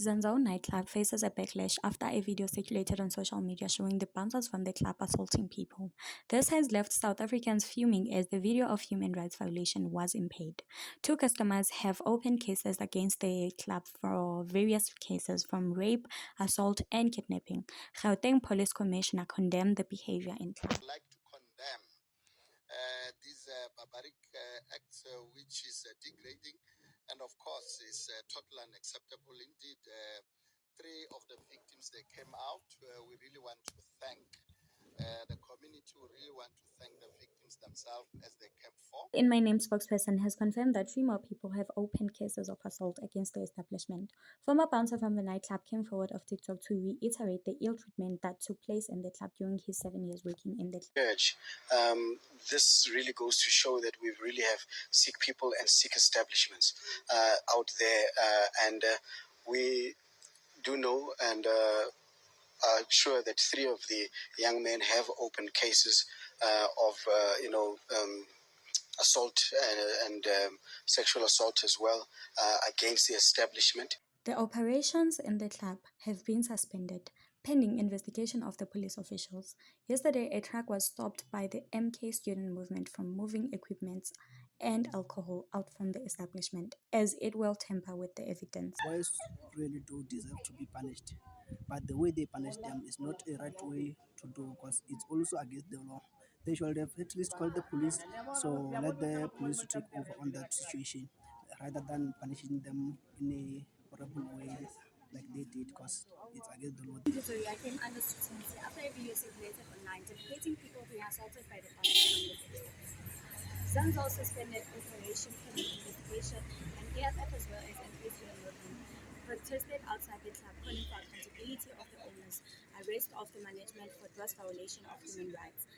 Zanzou nightclub faces a backlash after a video circulated on social media showing the bouncers from the club assaulting people. This has left South Africans fuming as the video of human rights violation was impaired. Two customers have opened cases against the club for various cases from rape, assault, and kidnapping. Gauteng Police Commissioner condemned the behavior in club. Like to condemn these barbaric acts, which is degrading, and of course is totally unacceptable. Indeed, three of the victims they came out. We really want to thank the community. We really want to thank the victims themselves as they came forward. In My Name spokesperson has confirmed that 3 more people have opened cases of assault against the establishment. Former bouncer from the nightclub came forward of TikTok to reiterate the ill treatment that took place in the club during his 7 years working in the club. This really goes to show that we really have sick people and sick establishments out there, and we do know and are sure that 3 of the young men have opened cases of assault and sexual assault as well against the establishment. The operations in the club have been suspended, pending investigation of the police officials. Yesterday, a truck was stopped by the MK student movement from moving equipment and alcohol out from the establishment, as it will tamper with the evidence. Boys really do deserve to be punished, but the way they punish them is not a right way to do, because it's also against the law. They should have at least called the police, so let the police to take over on that situation rather than punishing them in a horrible way like they did, because it's against the law. Sorry, I came under scrutiny after a video circulated online depicting people being assaulted by the police. Zanzou suspended operation pending investigation, and AFF as well as MK student movement protested outside the club calling for accountability of the owners, arrest of the management for gross violation of human rights.